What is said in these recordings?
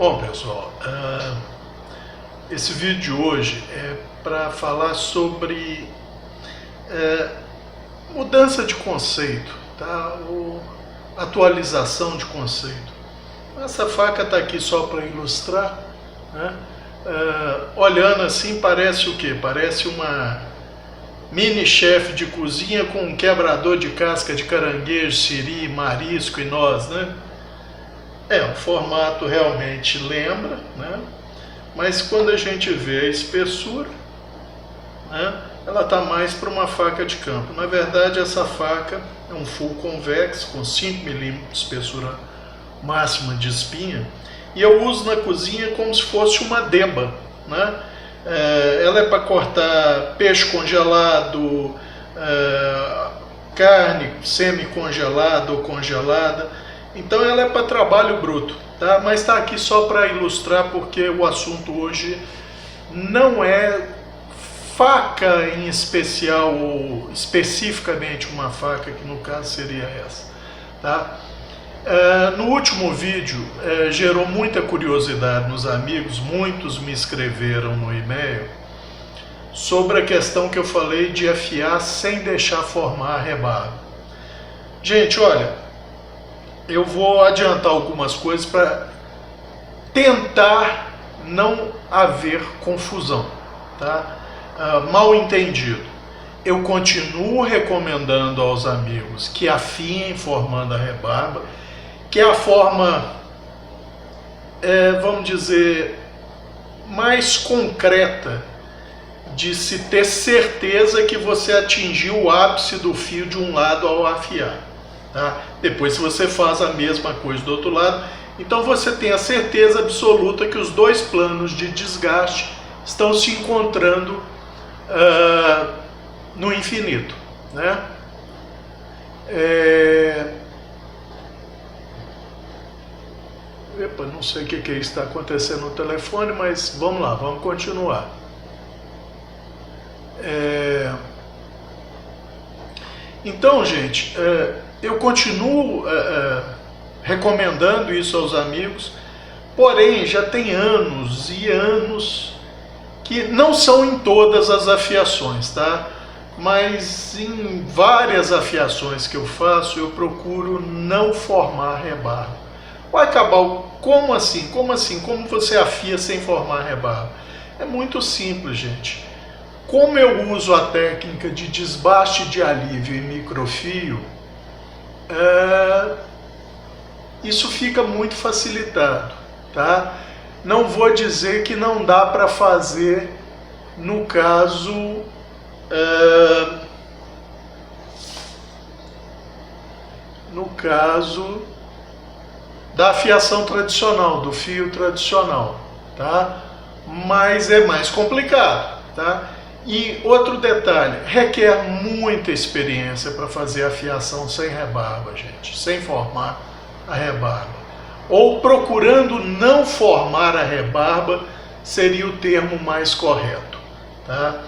Bom, pessoal, esse vídeo de hoje é para falar sobre mudança de conceito, tá? Ou atualização de conceito. Essa faca está aqui só para ilustrar, né? Olhando assim parece o quê? Parece uma mini chefe de cozinha com um quebrador de casca de caranguejo, siri, marisco e noz, né? O formato realmente lembra, né? Mas quando a gente vê a espessura, né, ela está mais para uma faca de campo. Na verdade, essa faca é um full convex com 5 mm de espessura máxima de espinha, e eu uso na cozinha como se fosse uma deba, né? Ela é para cortar peixe congelado, carne semi-congelada ou congelada. Então ela é para trabalho bruto, tá? Mas está aqui só para ilustrar, porque o assunto hoje não é faca em especial, ou especificamente uma faca, que no caso seria essa, tá? No último vídeo gerou muita curiosidade nos amigos, muitos me escreveram no e-mail sobre a questão que eu falei de afiar sem deixar formar a rebarba. Gente, olha, eu vou adiantar algumas coisas para tentar não haver confusão, tá? Mal entendido. Eu continuo recomendando aos amigos que afiem formando a rebarba, que é a forma, vamos dizer, mais concreta de se ter certeza que você atingiu o ápice do fio de um lado ao afiar, tá? Depois, se você faz a mesma coisa do outro lado, então você tem a certeza absoluta que os dois planos de desgaste estão se encontrando no infinito, né? Epa, não sei o que está acontecendo no telefone, mas vamos lá, vamos continuar. Então, gente, eu continuo recomendando isso aos amigos, porém já tem anos e anos que não são em todas as afiações, tá? Mas em várias afiações que eu faço, eu procuro não formar rebarba. Vai acabar, como assim? Como assim? Como você afia sem formar rebarba? É muito simples, gente. Como eu uso a técnica de desbaste de alívio e microfio, isso fica muito facilitado, tá? Não vou dizer que não dá para fazer no caso da afiação tradicional, do fio tradicional, tá? Mas é mais complicado, tá? E outro detalhe, requer muita experiência para fazer a afiação sem rebarba, gente, sem formar a rebarba. Ou procurando não formar a rebarba seria o termo mais correto, tá?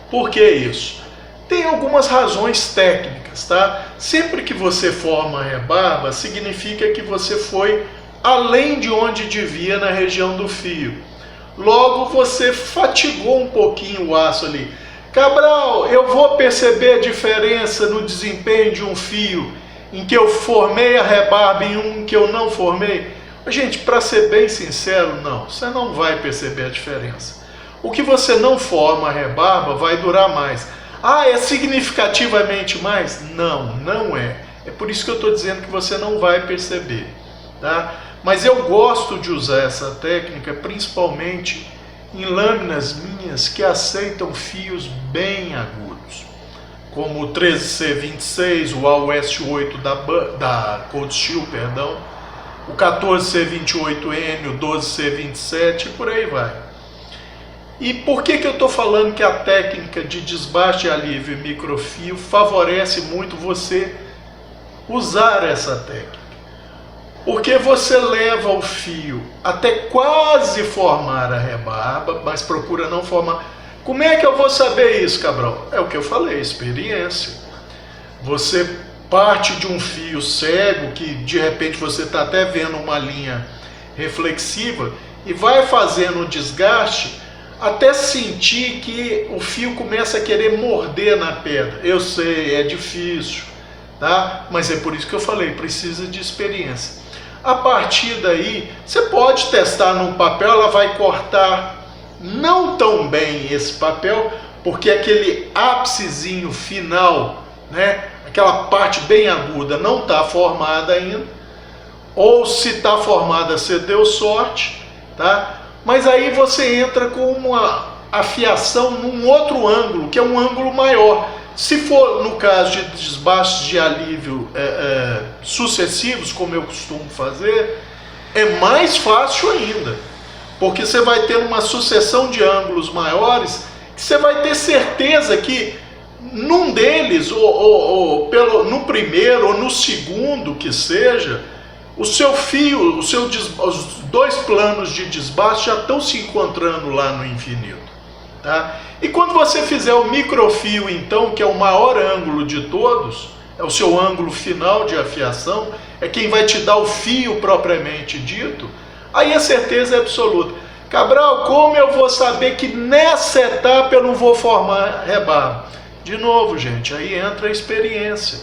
Por que isso? Tem algumas razões técnicas, tá? Sempre que você forma a rebarba, significa que você foi além de onde devia na região do fio. Logo, você fatigou um pouquinho o aço ali. Cabral, eu vou perceber a diferença no desempenho de um fio em que eu formei a rebarba e um que eu não formei? Gente, para ser bem sincero, não. Você não vai perceber a diferença. O que você não forma a rebarba vai durar mais. É significativamente mais? Não, não é. É por isso que eu estou dizendo que você não vai perceber, tá? Mas eu gosto de usar essa técnica principalmente em lâminas minhas que aceitam fios bem agudos, como o 13C26, o AUS8 da Cold Steel, perdão, o 14C28N, o 12C27 e por aí vai. E por que eu estou falando que a técnica de desbaste, alívio e microfio favorece muito você usar essa técnica? Porque você leva o fio até quase formar a rebarba, mas procura não formar. Como é que eu vou saber isso, Cabral? É o que eu falei, experiência. Você parte de um fio cego, que de repente você está até vendo uma linha reflexiva, e vai fazendo o desgaste até sentir que o fio começa a querer morder na pedra. Eu sei, é difícil, tá? Mas é por isso que eu falei, precisa de experiência. A partir daí, você pode testar num papel, ela vai cortar não tão bem esse papel, porque aquele ápicezinho final, né, aquela parte bem aguda não está formada ainda, ou se está formada você deu sorte, tá? Mas aí você entra com uma afiação num outro ângulo, que é um ângulo maior. Se for no caso de desbastes de alívio sucessivos, como eu costumo fazer, é mais fácil ainda, porque você vai ter uma sucessão de ângulos maiores, que você vai ter certeza que num deles, no primeiro ou no segundo que seja, o seu fio, os dois planos de desbaste já estão se encontrando lá no infinito, tá? E quando você fizer o microfio, então, que é o maior ângulo de todos, é o seu ângulo final de afiação, é quem vai te dar o fio propriamente dito, aí a certeza é absoluta. Cabral, como eu vou saber que nessa etapa eu não vou formar rebarba? De novo, gente, aí entra a experiência.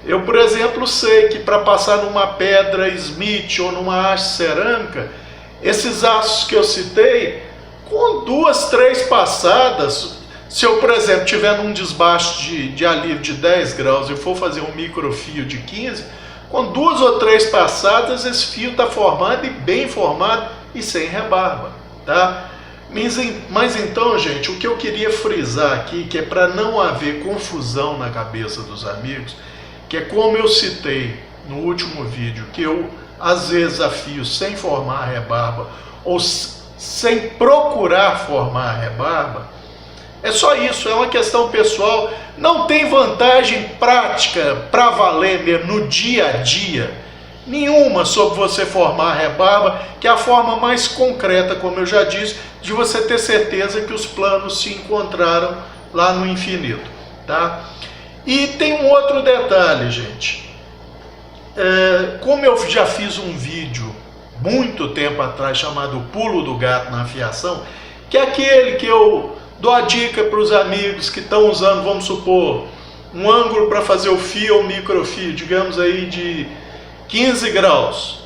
Eu, por exemplo, sei que para passar numa pedra Smith ou numa haste cerâmica, esses aços que eu citei, com 2, 3 passadas, se eu, por exemplo, tiver num desbaste de alívio de 10 graus e for fazer um microfio de 15, com 2 ou 3 passadas esse fio está formado e bem formado e sem rebarba, tá? Mas então, gente, o que eu queria frisar aqui, que é para não haver confusão na cabeça dos amigos, que é como eu citei no último vídeo, que eu às vezes afio sem formar rebarba ou sem procurar formar rebarba, é só isso, é uma questão pessoal, não tem vantagem prática para valer mesmo no dia a dia nenhuma sobre você formar rebarba, que é a forma mais concreta, como eu já disse, de você ter certeza que os planos se encontraram lá no infinito, tá? E tem um outro detalhe, gente. Como eu já fiz um vídeo muito tempo atrás chamado Pulo do Gato na Afiação, que é aquele que eu dou a dica para os amigos que estão usando, vamos supor, um ângulo para fazer o fio ou microfio, digamos aí de 15 graus.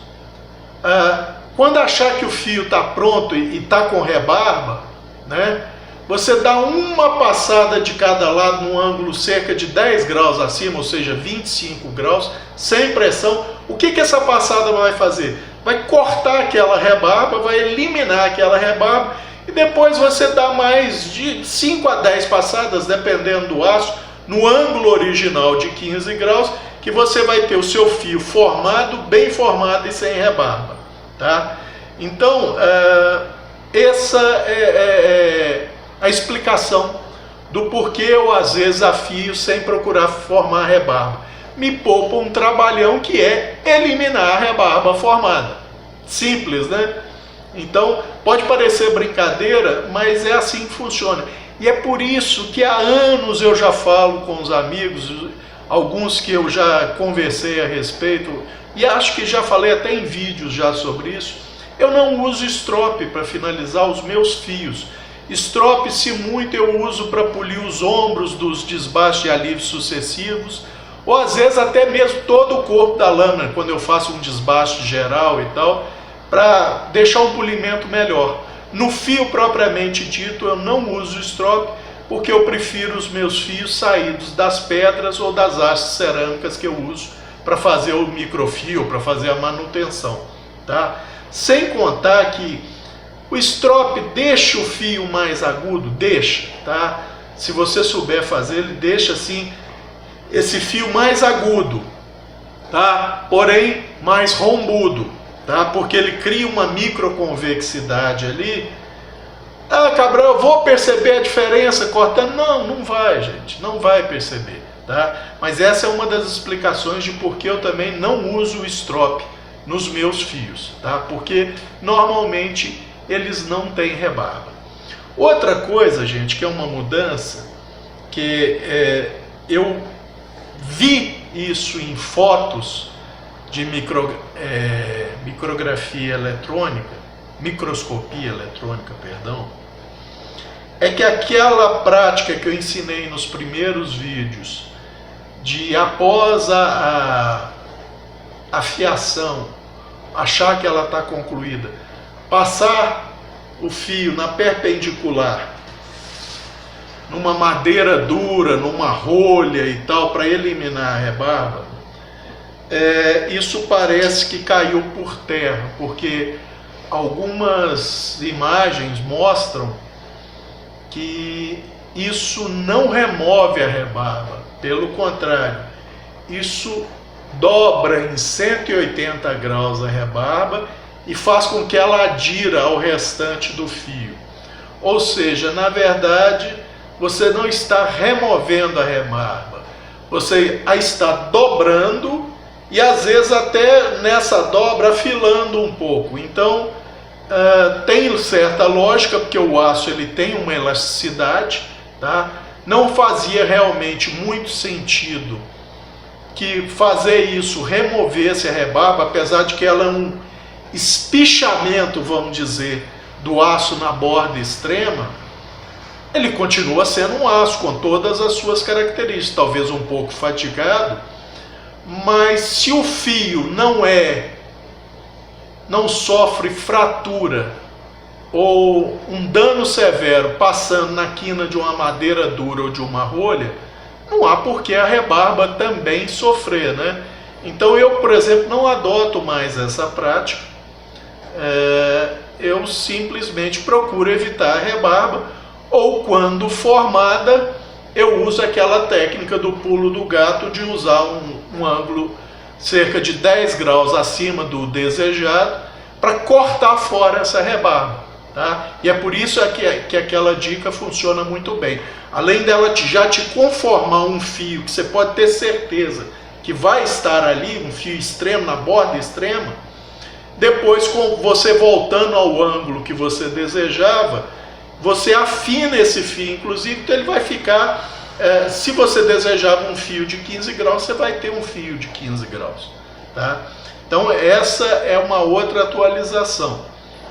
Quando achar que o fio está pronto e está com rebarba, né? Você dá uma passada de cada lado num ângulo cerca de 10 graus acima, ou seja, 25 graus, sem pressão. O que essa passada vai fazer? Vai cortar aquela rebarba, vai eliminar aquela rebarba, e depois você dá mais de 5 a 10 passadas, dependendo do aço, no ângulo original de 15 graus, que você vai ter o seu fio formado, bem formado e sem rebarba, tá? Então, essa é a explicação do porquê eu às vezes afio sem procurar formar rebarba. Me poupa um trabalhão que é eliminar a rebarba formada. Simples, né? Então, pode parecer brincadeira, mas é assim que funciona. E é por isso que há anos eu já falo com os amigos, alguns que eu já conversei a respeito, e acho que já falei até em vídeos já sobre isso, eu não uso strop para finalizar os meus fios. Strop, se muito, eu uso para polir os ombros dos desbastes de alívio sucessivos, ou às vezes até mesmo todo o corpo da lâmina, quando eu faço um desbaste geral e tal, para deixar um polimento melhor. No fio propriamente dito, eu não uso strop, porque eu prefiro os meus fios saídos das pedras ou das hastes cerâmicas que eu uso para fazer o microfio, para fazer a manutenção, tá? Sem contar que o strop deixa o fio mais agudo, deixa, tá? Se você souber fazer, ele deixa assim esse fio mais agudo, tá? Porém mais rombudo, tá? Porque ele cria uma microconvexidade ali. Cabral, eu vou perceber a diferença cortando? Não, não vai, gente, não vai perceber, tá? Mas essa é uma das explicações de por que eu também não uso o strop nos meus fios, tá? Porque normalmente eles não têm rebarba. Outra coisa, gente, que é uma mudança que eu vi isso em fotos de microscopia eletrônica, perdão, é que aquela prática que eu ensinei nos primeiros vídeos, de após a fiação, achar que ela está concluída, passar o fio na perpendicular, numa madeira dura, numa rolha e tal, para eliminar a rebarba, isso parece que caiu por terra, porque algumas imagens mostram que isso não remove a rebarba, pelo contrário, isso dobra em 180 graus a rebarba e faz com que ela adira ao restante do fio. Ou seja, na verdade, você não está removendo a rebarba, você a está dobrando e às vezes até nessa dobra afilando um pouco. Então tem certa lógica, porque o aço ele tem uma elasticidade, tá? Não fazia realmente muito sentido que fazer isso removesse a rebarba, apesar de que ela é um espichamento, vamos dizer, do aço na borda extrema. Ele continua sendo um aço com todas as suas características, talvez um pouco fatigado, mas se o fio não sofre fratura ou um dano severo passando na quina de uma madeira dura ou de uma rolha, não há por que a rebarba também sofrer, né? Então eu, por exemplo, não adoto mais essa prática, eu simplesmente procuro evitar a rebarba, ou quando formada, eu uso aquela técnica do pulo do gato, de usar um ângulo cerca de 10 graus acima do desejado, para cortar fora essa rebarba, tá? E é por isso que aquela dica funciona muito bem. Além dela já te conformar um fio que você pode ter certeza que vai estar ali, um fio extremo, na borda extrema, depois, com você voltando ao ângulo que você desejava, você afina esse fio, inclusive, então ele vai ficar, se você desejava um fio de 15 graus, você vai ter um fio de 15 graus, tá? Então essa é uma outra atualização,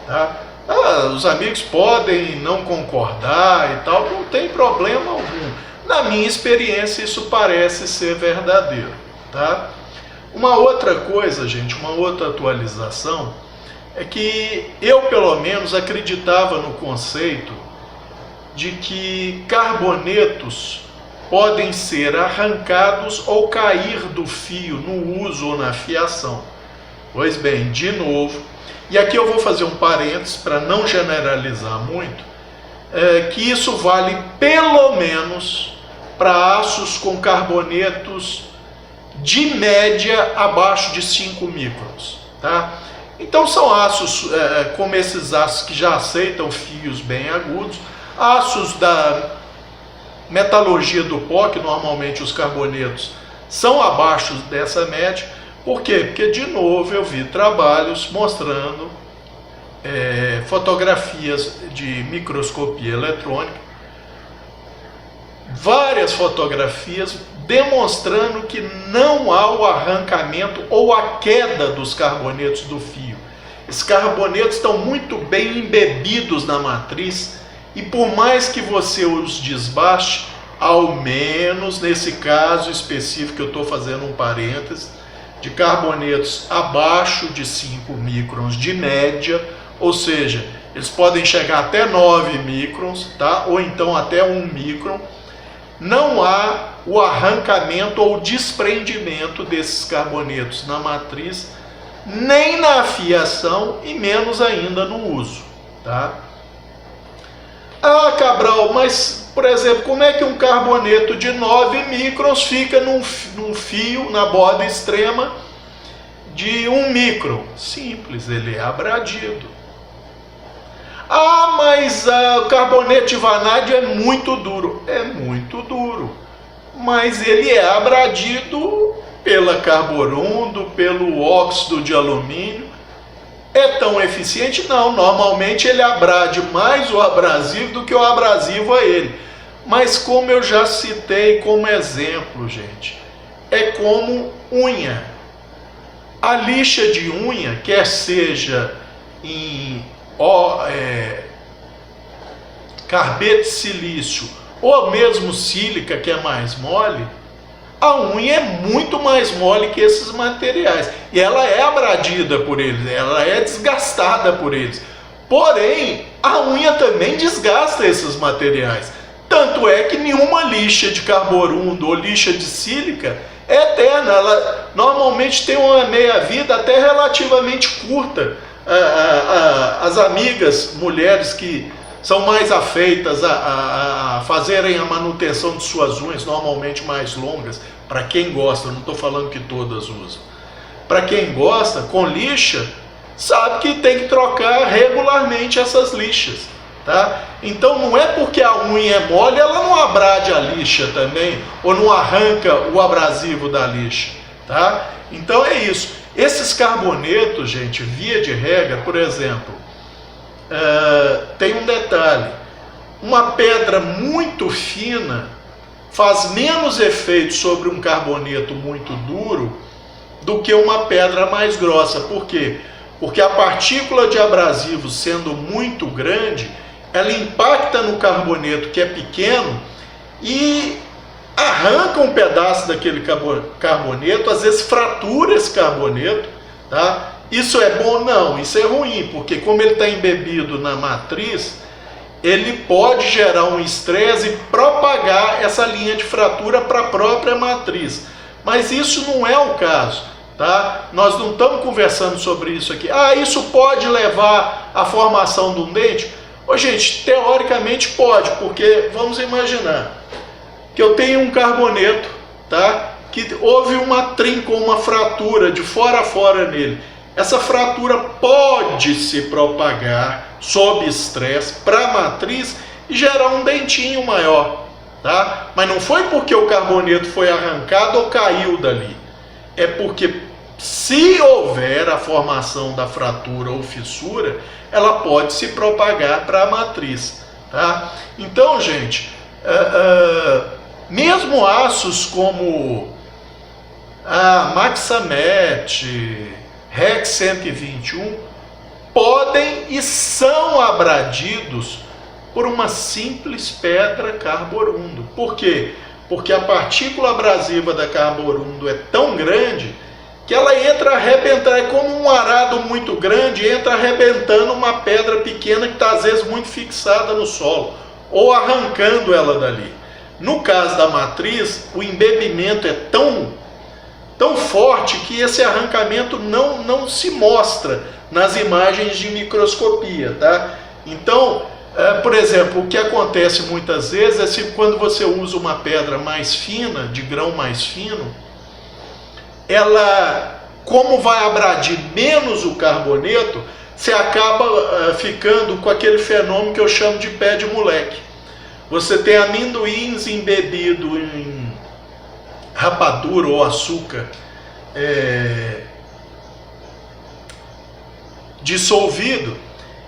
tá? Os amigos podem não concordar e tal, não tem problema algum. Na minha experiência, isso parece ser verdadeiro, tá? Uma outra coisa, gente, uma outra atualização, é que eu, pelo menos, acreditava no conceito de que carbonetos podem ser arrancados ou cair do fio no uso ou na fiação. Pois bem, de novo, e aqui eu vou fazer um parênteses para não generalizar muito, que isso vale pelo menos para aços com carbonetos de média abaixo de 5 microns, tá? Então são aços como esses aços que já aceitam fios bem agudos, aços da metalurgia do pó, que normalmente os carbonetos são abaixo dessa média. Por quê? Porque, de novo, eu vi trabalhos mostrando fotografias de microscopia eletrônica, várias fotografias demonstrando que não há o arrancamento ou a queda dos carbonetos do fio. Esses carbonetos estão muito bem embebidos na matriz e, por mais que você os desbaste, ao menos nesse caso específico que eu estou fazendo um parênteses, de carbonetos abaixo de 5 microns de média, ou seja, eles podem chegar até 9 microns, tá? Ou então até 1 micron, não há o arrancamento ou desprendimento desses carbonetos na matriz, nem na afiação e menos ainda no uso, tá? Ah, Cabral, mas, por exemplo, como é que um carboneto de 9 microns fica num fio, na borda extrema, de 1 micron? Simples, ele é abradido. Ah, mas o carboneto de vanádio é muito duro. É muito duro, mas ele é abradido pela carborundo, pelo óxido de alumínio. É tão eficiente? Não, normalmente ele abrade mais o abrasivo do que o abrasivo a ele. Mas como eu já citei como exemplo, gente, é como unha. A lixa de unha, quer seja em carbeto de silício ou mesmo sílica, que é mais mole, a unha é muito mais mole que esses materiais. E ela é abradida por eles, ela é desgastada por eles. Porém, a unha também desgasta esses materiais. Tanto é que nenhuma lixa de carborundo ou lixa de sílica é eterna. Ela normalmente tem uma meia-vida até relativamente curta. As amigas mulheres que são mais afeitas a fazerem a manutenção de suas unhas, normalmente mais longas, para quem gosta, não estou falando que todas usam. Para quem gosta, com lixa, sabe que tem que trocar regularmente essas lixas, tá? Então não é porque a unha é mole, ela não abrade a lixa também, ou não arranca o abrasivo da lixa, tá? Então é isso. Esses carbonetos, gente, via de regra, por exemplo, tem um detalhe: uma pedra muito fina faz menos efeito sobre um carboneto muito duro do que uma pedra mais grossa. Por quê? Porque a partícula de abrasivo, sendo muito grande, ela impacta no carboneto, que é pequeno, e arranca um pedaço daquele carboneto, às vezes fratura esse carboneto, tá? Isso é bom? Não, isso é ruim, porque como ele está embebido na matriz, ele pode gerar um estresse e propagar essa linha de fratura para a própria matriz. Mas isso não é o caso, tá? Nós não estamos conversando sobre isso aqui. Ah, isso pode levar à formação de um dente? Ô, gente, teoricamente pode, porque vamos imaginar que eu tenho um carboneto, tá? Que houve uma trinca ou uma fratura de fora a fora nele. Essa fratura pode se propagar sob estresse para a matriz e gerar um dentinho maior, tá? Mas não foi porque o carboneto foi arrancado ou caiu dali. É porque se houver a formação da fratura ou fissura, ela pode se propagar para a matriz, tá? Então, gente, mesmo aços como a Maxamet, REC 121 podem e são abradidos por uma simples pedra carborundo. Por quê? Porque a partícula abrasiva da carborundo é tão grande que ela entra a arrebentar, é como um arado muito grande, entra arrebentando uma pedra pequena que está às vezes muito fixada no solo, ou arrancando ela dali. No caso da matriz, o embebimento é tão forte que esse arrancamento não se mostra nas imagens de microscopia, tá? Então, por exemplo, o que acontece muitas vezes é se quando você usa uma pedra mais fina, de grão mais fino, ela, como vai abradir menos o carboneto, você acaba ficando com aquele fenômeno que eu chamo de pé de moleque. Você tem amendoins embebido em rapadura ou açúcar dissolvido,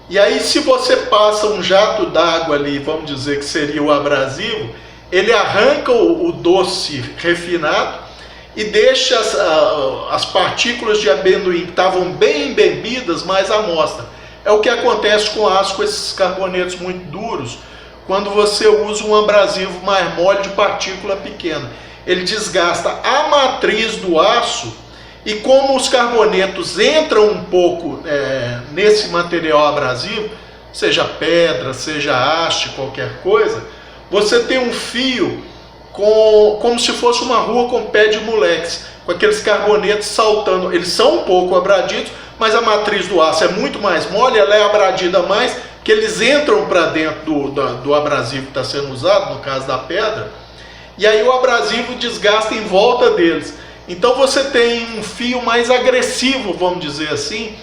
e aí se você passa um jato d'água ali, vamos dizer que seria o abrasivo, ele arranca o doce refinado e deixa as partículas de amendoim que estavam bem embebidas mais à mostra. É o que acontece com aço, com esses carbonetos muito duros, quando você usa um abrasivo mais mole de partícula pequena. Ele desgasta a matriz do aço, e como os carbonetos entram um pouco nesse material abrasivo, seja pedra, seja haste, qualquer coisa, você tem um fio como se fosse uma rua com pé de moleques, com aqueles carbonetos saltando. Eles são um pouco abradidos, mas a matriz do aço é muito mais mole, ela é abradida mais, que eles entram para dentro do abrasivo que está sendo usado, no caso da pedra, e aí o abrasivo desgasta em volta deles. Então você tem um fio mais agressivo, vamos dizer assim,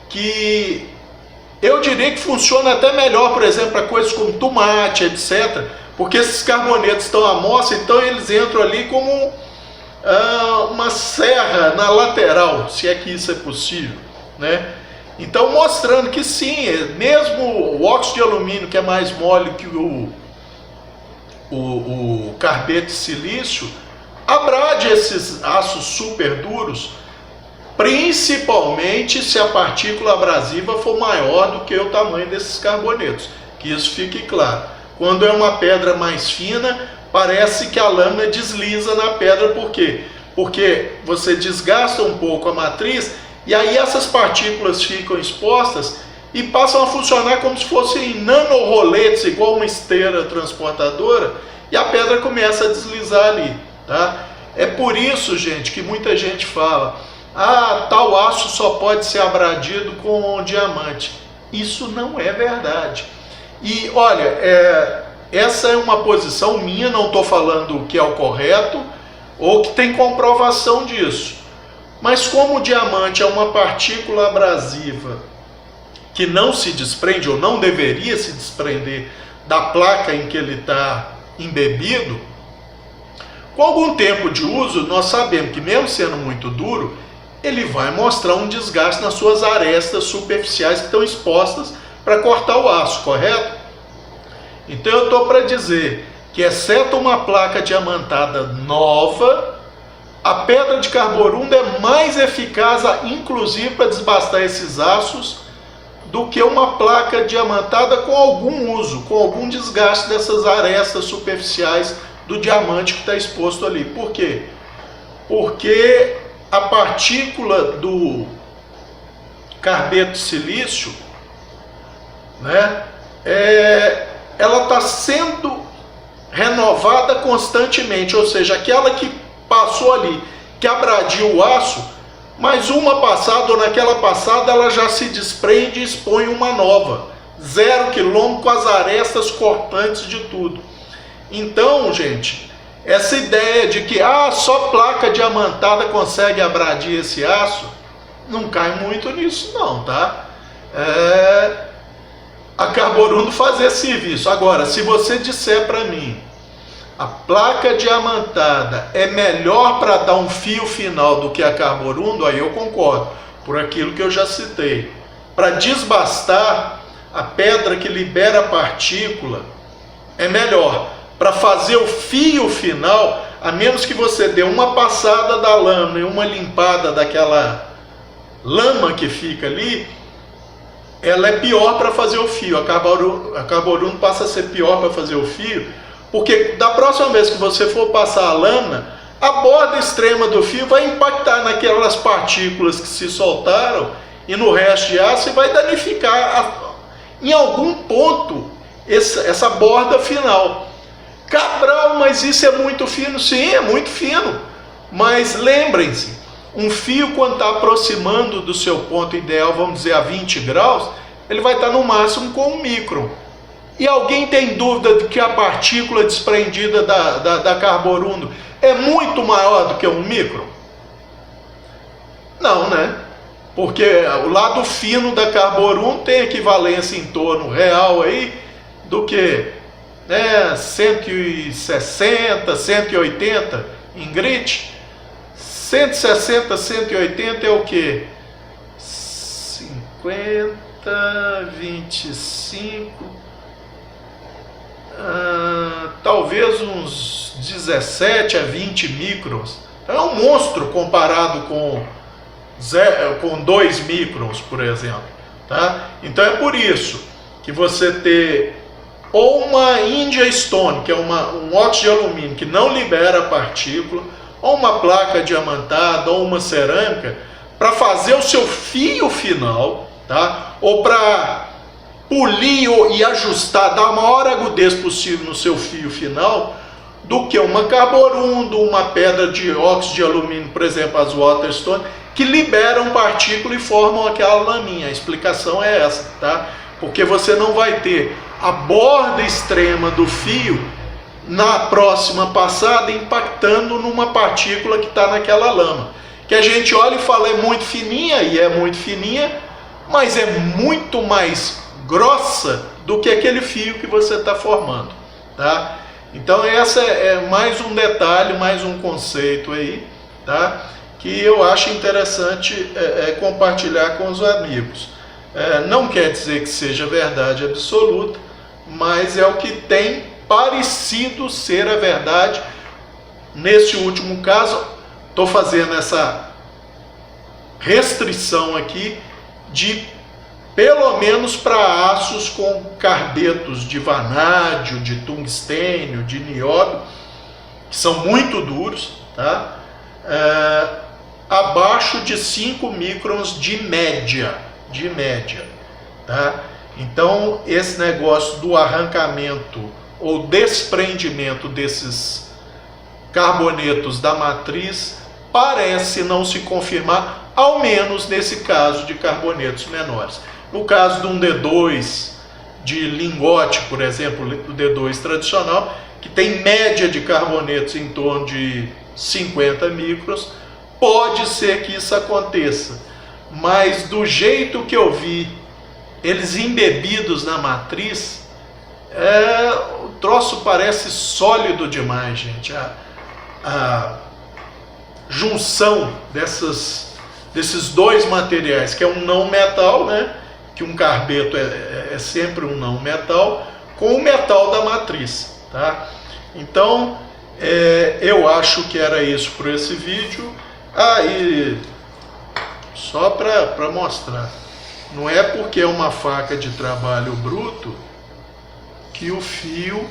que eu diria que funciona até melhor, por exemplo, para coisas como tomate, etc., porque esses carbonetos estão à mostra, então eles entram ali como uma serra na lateral, se é que isso é possível, né? Então mostrando que sim, mesmo o óxido de alumínio, que é mais mole que o carbeto de silício, abrade esses aços super duros, principalmente se a partícula abrasiva for maior do que o tamanho desses carbonetos, que isso fique claro. Quando é uma pedra mais fina, parece que a lâmina desliza na pedra, por quê? Porque você desgasta um pouco a matriz e aí essas partículas ficam expostas e passam a funcionar como se fossem nanoroletes, igual uma esteira transportadora, e a pedra começa a deslizar ali, tá? É por isso, gente, que muita gente fala: ah, tal aço só pode ser abradido com diamante. Isso não é verdade. E olha, essa é uma posição minha, não estou falando que é o correto ou que tem comprovação disso. Mas como o diamante é uma partícula abrasiva que não se desprende ou não deveria se desprender da placa em que ele está embebido, com algum tempo de uso, nós sabemos que mesmo sendo muito duro, ele vai mostrar um desgaste nas suas arestas superficiais que estão expostas para cortar o aço, correto? Então eu estou para dizer que, exceto uma placa diamantada nova, a pedra de carborunda é mais eficaz, inclusive para desbastar esses aços, do que uma placa diamantada com algum uso, com algum desgaste dessas arestas superficiais do diamante que está exposto ali. Por quê? Porque a partícula do carbeto de silício, né, ela está sendo renovada constantemente, ou seja, aquela que passou ali, que abradiu o aço, mas uma passada ou naquela passada ela já se desprende e expõe uma nova, 0 quilômetro, com as arestas cortantes de tudo. Então, gente, essa ideia de que só placa diamantada consegue abradir esse aço, não cai muito nisso não, tá? A Carborundo faz esse serviço. Agora, se você disser para mim, a placa diamantada é melhor para dar um fio final do que a Carborundo, aí eu concordo, por aquilo que eu já citei. Para desbastar, a pedra que libera a partícula é melhor. Para fazer o fio final, a menos que você dê uma passada da lâmina e uma limpada daquela lama que fica ali, ela é pior para fazer o fio. A Carborundo passa a ser pior para fazer o fio, porque da próxima vez que você for passar a lâmina, a borda extrema do fio vai impactar naquelas partículas que se soltaram e no resto de aço, e vai danificar em algum ponto essa borda final. Cabral, mas isso é muito fino? Sim, é muito fino. Mas lembrem-se, um fio, quando está aproximando do seu ponto ideal, vamos dizer a 20 graus, ele vai estar no máximo com 1 micron. E alguém tem dúvida de que a partícula desprendida da Carborundo é muito maior do que 1 micron? Não, né? Porque o lado fino da Carborundo tem equivalência em torno real aí do que 160, 180 em grit. 160, 180 é o que? 50, 25... talvez uns 17 a 20 microns. É um monstro comparado com 2 microns, por exemplo, tá? Então é por isso que você ter ou uma India Stone, que é um óxido de alumínio que não libera a partícula, ou uma placa diamantada, ou uma cerâmica, para fazer o seu fio final, tá? Ou para polir e ajustar, dar a maior agudez possível no seu fio final, do que uma Carborundo, uma pedra de óxido de alumínio, por exemplo, as Waterstone, que liberam partícula e formam aquela laminha. A explicação é essa, tá? Porque você não vai ter a borda extrema do fio na próxima passada impactando numa partícula que está naquela lama, que a gente olha e fala é muito fininha, e é muito fininha, mas é muito mais grossa do que aquele fio que você está formando, tá? Então essa é mais um detalhe, mais um conceito aí, tá? Que eu acho interessante compartilhar com os amigos. Não quer dizer que seja verdade absoluta, mas é o que tem parecido ser a verdade Nesse último caso, estou fazendo essa restrição aqui de pelo menos para aços com carbetos de vanádio, de tungstênio, de nióbio, que são muito duros, tá? Abaixo de 5 microns de média, tá? Então, esse negócio do arrancamento ou desprendimento desses carbonetos da matriz parece não se confirmar, ao menos nesse caso de carbonetos menores. No caso de um D2 de lingote, por exemplo, o D2 tradicional, que tem média de carbonetos em torno de 50 microns, pode ser que isso aconteça, mas do jeito que eu vi eles embebidos na matriz, o troço parece sólido demais, gente. A junção desses dois materiais, que é um não metal, né? Que um carbeto é sempre um não metal, com o metal da matriz, tá? Então, eu acho que era isso por esse vídeo. E só para mostrar, não é porque é uma faca de trabalho bruto que o fio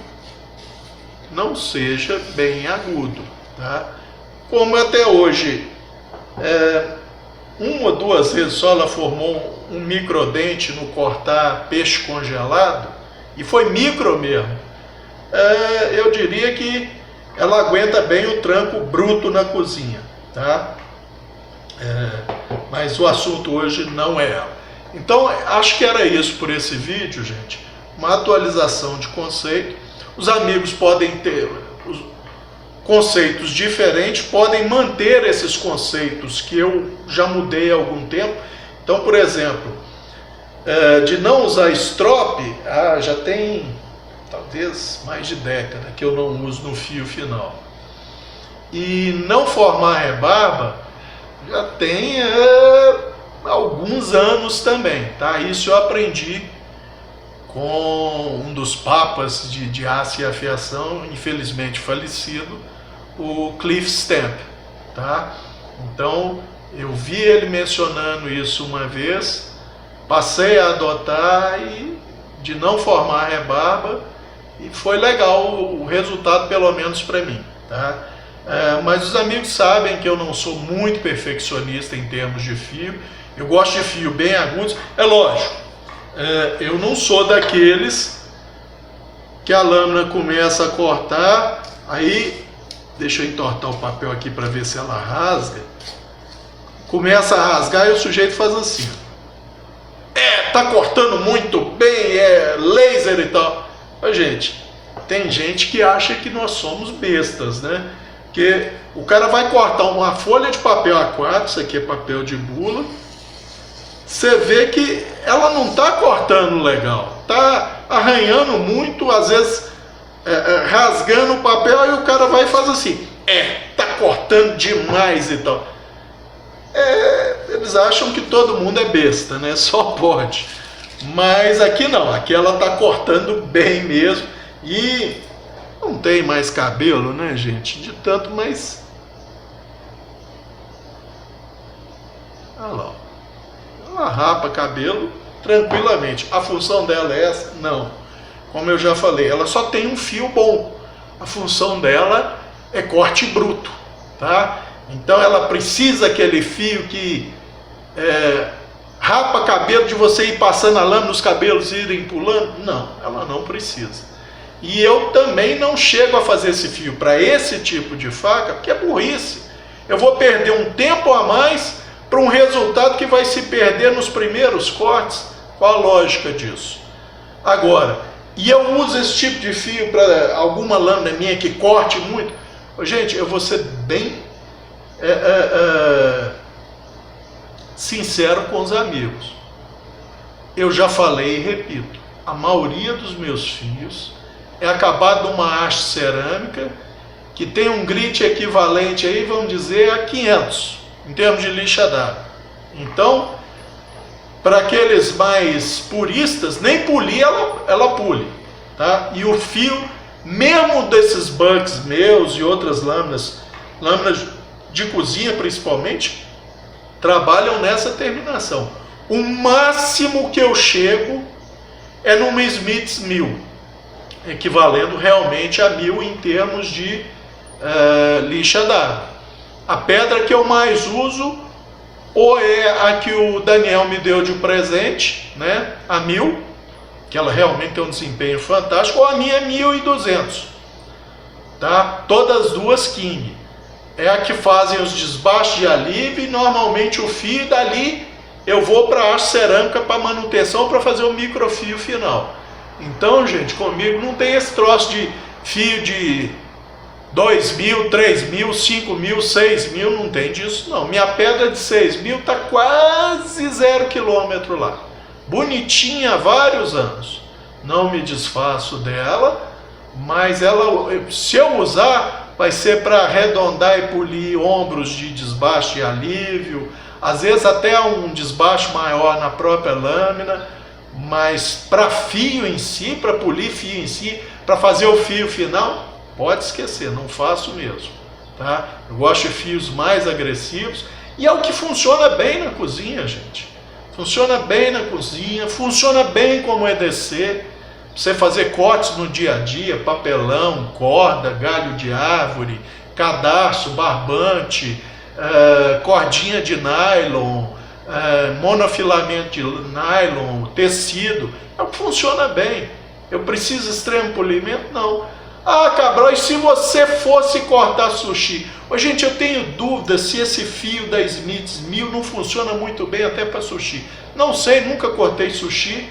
não seja bem agudo, tá? Como até hoje, uma ou duas vezes só ela formou um microdente no cortar peixe congelado, e foi micro mesmo, eu diria que ela aguenta bem o tranco bruto na cozinha, tá? Mas o assunto hoje não é ela. Então, acho que era isso por esse vídeo, gente. Uma atualização de conceito. Os amigos podem ter conceitos diferentes, podem manter esses conceitos que eu já mudei há algum tempo. Então, por exemplo, de não usar strop, já tem talvez mais de década que eu não uso no fio final. E não formar rebarba já tem alguns anos também, tá? Isso eu aprendi com um dos papas de aço e afiação, infelizmente falecido, o Cliff Stamp, tá? Então, eu vi ele mencionando isso uma vez, passei a adotar e de não formar rebarba, e foi legal o resultado, pelo menos para mim, tá? Mas os amigos sabem que eu não sou muito perfeccionista em termos de fio. Eu gosto de fio bem agudos. É lógico, eu não sou daqueles que a lâmina começa a cortar, aí, deixa eu entortar o papel aqui para ver se ela rasga, começa a rasgar e o sujeito faz assim, tá cortando muito bem, laser e tal. Mas, gente, tem gente que acha que nós somos bestas, né? Que o cara vai cortar uma folha de papel A4, isso aqui é papel de bula, você vê que ela não está cortando legal, está arranhando muito, às vezes rasgando o papel, e o cara vai e faz assim, está cortando demais e tal. Eles acham que todo mundo é besta, né? Só pode. Mas aqui não, aqui ela está cortando bem mesmo, e não tem mais cabelo, né, gente? De tanto, mas... olha lá, ela rapa cabelo tranquilamente. A função dela é essa? Não. Como eu já falei, ela só tem um fio bom. A função dela é corte bruto, tá? Então ela precisa aquele fio que rapa cabelo, de você ir passando a lâmina, os cabelos irem pulando. Não, ela não precisa. E eu também não chego a fazer esse fio para esse tipo de faca, porque é burrice. Eu vou perder um tempo a mais para um resultado que vai se perder nos primeiros cortes. Qual a lógica disso? Agora, e eu uso esse tipo de fio para alguma lâmina minha que corte muito? Gente, eu vou ser bem sincero com os amigos. Eu já falei e repito, a maioria dos meus fios é acabado de uma haste cerâmica que tem um grit equivalente aí, vamos dizer, a 500 em termos de lixa d'água. Então, para aqueles mais puristas, nem polir ela pule, tá? E o fio mesmo desses bugs meus e outras lâminas de cozinha principalmente, trabalham nessa terminação. O máximo que eu chego é numa Smiths 1000, equivalendo realmente a 1000 em termos de lixa d'água. A pedra que eu mais uso ou é a que o Daniel me deu de presente, né, a 1000, que ela realmente tem um desempenho fantástico, ou a minha 1200, tá? Todas duas King. É a que fazem os desbastes de alívio e normalmente o fio, dali eu vou para a haste cerâmica para manutenção, para fazer o microfio final. Então, gente, comigo não tem esse troço de fio de 2.000, 3.000, 5.000, 6.000, não tem disso não. Minha pedra de 6.000 está quase 0 km lá. Bonitinha há vários anos. Não me desfaço dela, mas ela, se eu usar, vai ser para arredondar e polir ombros de desbaste e alívio, às vezes até um desbaste maior na própria lâmina, mas para fio em si, para polir fio em si, para fazer o fio final, pode esquecer, não faço mesmo, tá? Eu gosto de fios mais agressivos e é o que funciona bem na cozinha, gente. Funciona bem na cozinha, funciona bem como EDC. Você fazer cortes no dia a dia, papelão, corda, galho de árvore, cadarço, barbante, cordinha de nylon, monofilamento de nylon, tecido, é o que funciona bem. Eu preciso extremo polimento? Não. Ah, Cabral, e se você fosse cortar sushi? Ô, gente, eu tenho dúvida se esse fio da Smiths 1000 não funciona muito bem até para sushi. Não sei, nunca cortei sushi,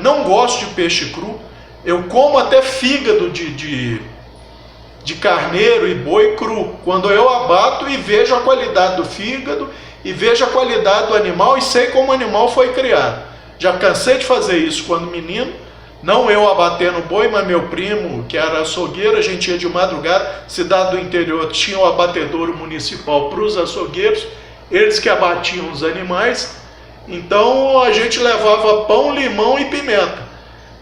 não gosto de peixe cru. Eu como até fígado de carneiro e boi cru. Quando eu abato e vejo a qualidade do fígado e vejo a qualidade do animal e sei como o animal foi criado. Já cansei de fazer isso quando menino. Não eu abatendo boi, mas meu primo, que era açougueiro, a gente ia de madrugada, cidade do interior, tinha o abatedouro municipal para os açougueiros, eles que abatiam os animais, então a gente levava pão, limão e pimenta.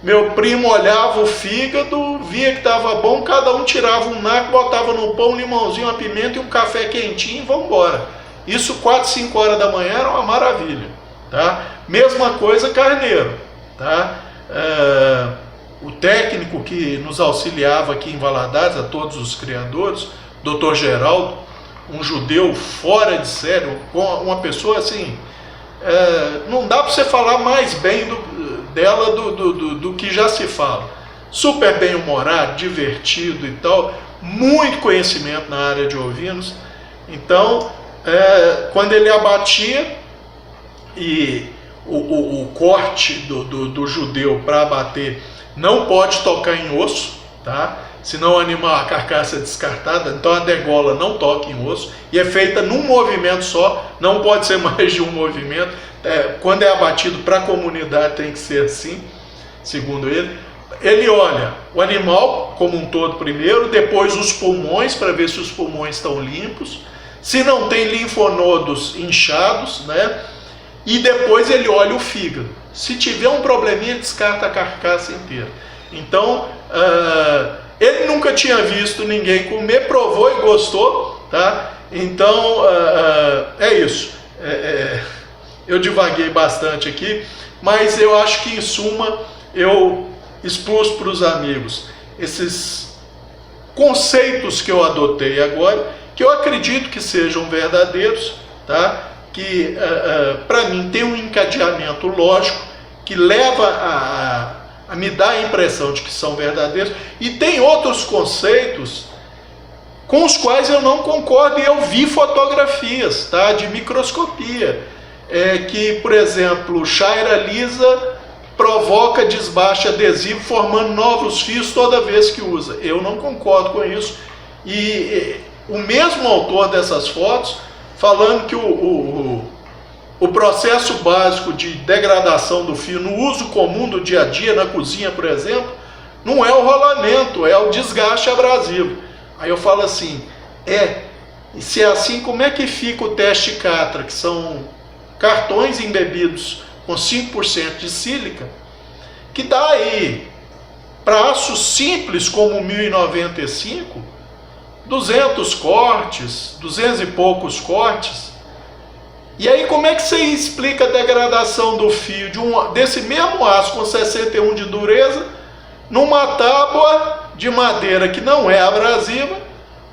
Meu primo olhava o fígado, via que estava bom, cada um tirava um naco, botava no pão, um limãozinho, uma pimenta e um café quentinho e vamos embora. Isso 4, 5 horas da manhã era uma maravilha, tá? Mesma coisa carneiro, tá? O técnico que nos auxiliava aqui em Valadares, a todos os criadores, Dr. Geraldo, um judeu fora de sério, uma pessoa assim, não dá para você falar mais bem dela do que já se fala. Super bem-humorado, divertido e tal, muito conhecimento na área de ovinos. Então, quando ele abatia e o corte do judeu para abater não pode tocar em osso, tá? Senão o animal, a carcaça é descartada, então a degola não toca em osso e é feita num movimento só, não pode ser mais de um movimento. Quando é abatido para a comunidade tem que ser assim, segundo ele. Ele olha o animal como um todo primeiro, depois os pulmões para ver se os pulmões estão limpos, se não tem linfonodos inchados, né? E depois ele olha o fígado. Se tiver um probleminha, descarta a carcaça inteira. Então, ele nunca tinha visto ninguém comer, provou e gostou, tá? Então, é isso. Eu divaguei bastante aqui, mas eu acho que, em suma, eu expus para os amigos esses conceitos que eu adotei agora, que eu acredito que sejam verdadeiros, tá? Que para mim tem um encadeamento lógico que leva a me dar a impressão de que são verdadeiros, e tem outros conceitos com os quais eu não concordo, e eu vi fotografias, tá, de microscopia, que, por exemplo, chaira lisa provoca desbaste adesivo formando novos fios toda vez que usa. Eu não concordo com isso, e o mesmo autor dessas fotos falando que o processo básico de degradação do fio no uso comum do dia a dia, na cozinha, por exemplo, não é o rolamento, é o desgaste abrasivo. Aí eu falo assim, e se é assim, como é que fica o teste Catra, que são cartões embebidos com 5% de sílica, que dá aí para aço simples como o 1095, 200 cortes, 200 e poucos cortes. E aí como é que você explica a degradação do fio desse mesmo aço com 61 de dureza numa tábua de madeira que não é abrasiva,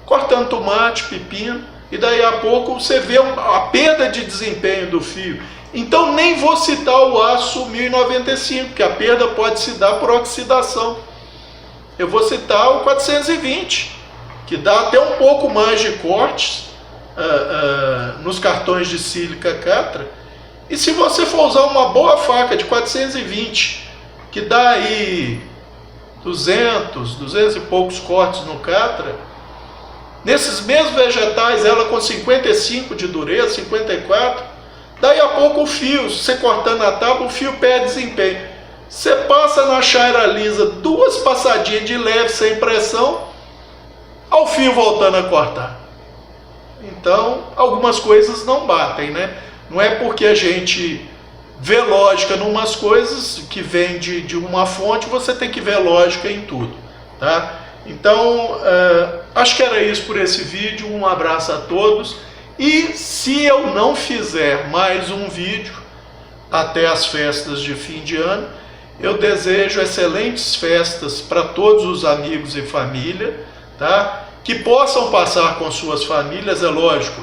cortando tomate, pepino, e daí a pouco você vê a perda de desempenho do fio. Então nem vou citar o aço 1095, que a perda pode se dar por oxidação. Eu vou citar o 420, que dá até um pouco mais de cortes nos cartões de sílica Catra. E se você for usar uma boa faca de 420, que dá aí 200 e poucos cortes no Catra, nesses mesmos vegetais, ela com 55 de dureza, 54, daí a pouco o fio, você cortando a tábua, o fio perde desempenho. Você passa na chaira lisa 2 passadinhas de leve, sem pressão, ao fio voltando a cortar. Então, algumas coisas não batem, né? Não é porque a gente vê lógica em umas coisas que vem de uma fonte, você tem que ver lógica em tudo, tá? Então, acho que era isso por esse vídeo. Um abraço a todos. E se eu não fizer mais um vídeo até as festas de fim de ano, eu desejo excelentes festas para todos os amigos e família, tá? Que possam passar com suas famílias, é lógico,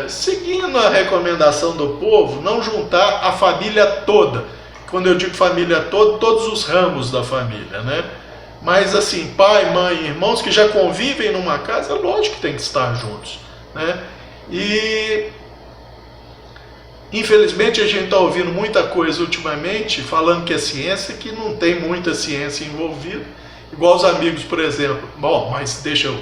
seguindo a recomendação do povo, não juntar a família toda. Quando eu digo família toda, todos os ramos da família, né? Mas assim, pai, mãe, irmãos que já convivem numa casa, lógico que tem que estar juntos, né? E infelizmente a gente está ouvindo muita coisa ultimamente falando que é ciência, que não tem muita ciência envolvida, igual os amigos, por exemplo. Bom, mas deixa eu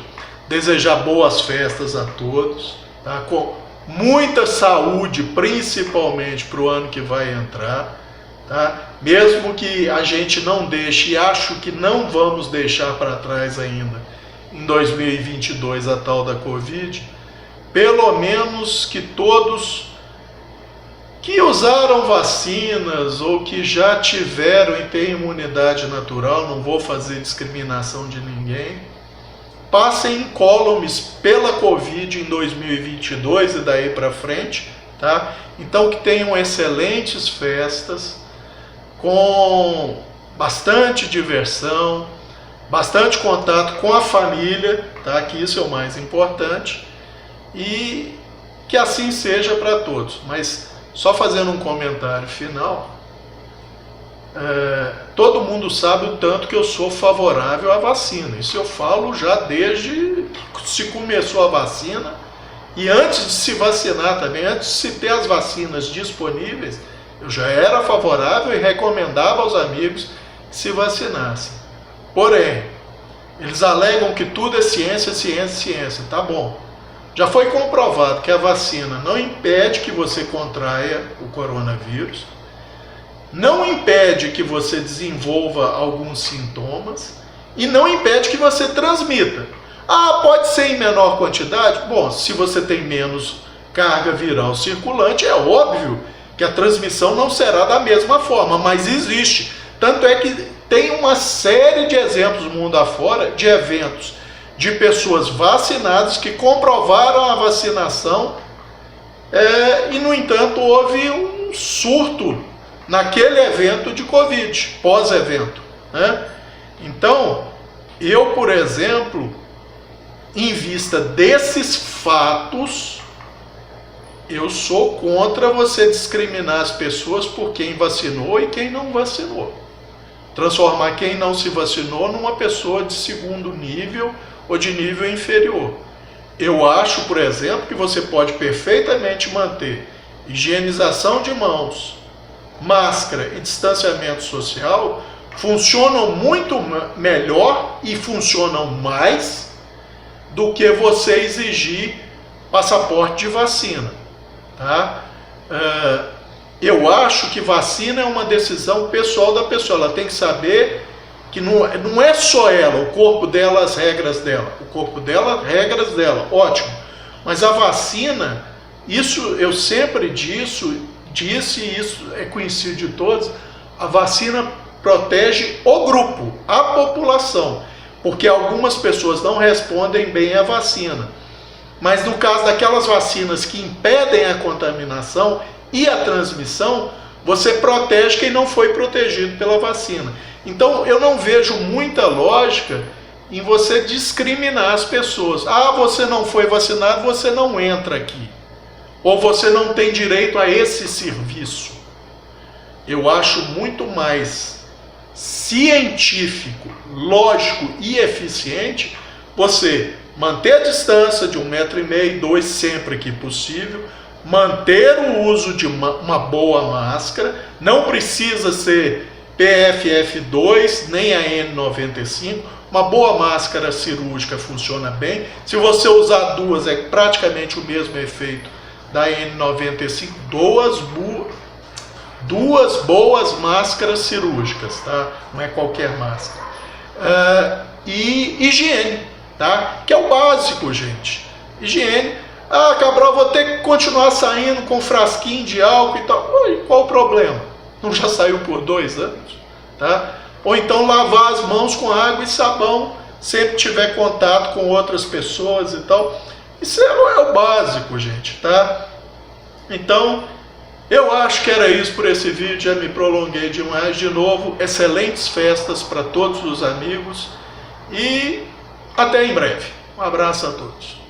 desejar boas festas a todos, tá? Com muita saúde, principalmente para o ano que vai entrar, tá? Mesmo que a gente não deixe, e acho que não vamos deixar para trás ainda em 2022 a tal da Covid, pelo menos que todos que usaram vacinas ou que já tiveram e têm imunidade natural, não vou fazer discriminação de ninguém, passem incólumes pela Covid em 2022 e daí para frente, tá? Então que tenham excelentes festas, com bastante diversão, bastante contato com a família, tá? Que isso é o mais importante, e que assim seja para todos. Mas só fazendo um comentário final, todo mundo sabe o tanto que eu sou favorável à vacina. Isso eu falo já desde que se começou a vacina, e antes de se vacinar também, antes de se ter as vacinas disponíveis, eu já era favorável e recomendava aos amigos que se vacinassem. Porém, eles alegam que tudo é ciência, ciência, ciência. Tá bom. Já foi comprovado que a vacina não impede que você contraia o coronavírus, não impede que você desenvolva alguns sintomas e não impede que você transmita. Ah, pode ser em menor quantidade? Bom, se você tem menos carga viral circulante, é óbvio que a transmissão não será da mesma forma, mas existe. Tanto é que tem uma série de exemplos no mundo afora de eventos de pessoas vacinadas que comprovaram a vacinação e, no entanto, houve um surto naquele evento de Covid, pós-evento, né? Então, eu, por exemplo, em vista desses fatos, eu sou contra você discriminar as pessoas por quem vacinou e quem não vacinou. Transformar quem não se vacinou numa pessoa de segundo nível ou de nível inferior. Eu acho, por exemplo, que você pode perfeitamente manter higienização de mãos, máscara e distanciamento social, funcionam muito melhor e funcionam mais do que você exigir passaporte de vacina, tá? Eu acho que vacina é uma decisão pessoal da pessoa. Ela tem que saber que não é só ela, o corpo dela, as regras dela. O corpo dela, as regras dela, ótimo. Mas a vacina, isso eu sempre disse, e isso é conhecido de todos, a vacina protege o grupo, a população, porque algumas pessoas não respondem bem à vacina. Mas no caso daquelas vacinas que impedem a contaminação e a transmissão, você protege quem não foi protegido pela vacina. Então eu não vejo muita lógica em você discriminar as pessoas. Ah, você não foi vacinado, você não entra aqui. Ou você não tem direito a esse serviço. Eu acho muito mais científico, lógico e eficiente você manter a distância de 1,5 m, 2 sempre que possível, manter o uso de uma boa máscara, não precisa ser PFF2 nem a N95, uma boa máscara cirúrgica funciona bem, se você usar duas é praticamente o mesmo efeito da N95, duas boas máscaras cirúrgicas, tá? Não é qualquer máscara. E higiene, tá? Que é o básico, gente. Higiene. Ah, Cabral, vou ter que continuar saindo com frasquinho de álcool e tal. Oi, qual o problema? Não já saiu por 2 anos? Tá? Ou então lavar as mãos com água e sabão, sempre tiver contato com outras pessoas e tal. Isso é o básico, gente, tá? Então, eu acho que era isso por esse vídeo, já me prolonguei demais. De novo, excelentes festas para todos os amigos e até em breve. Um abraço a todos.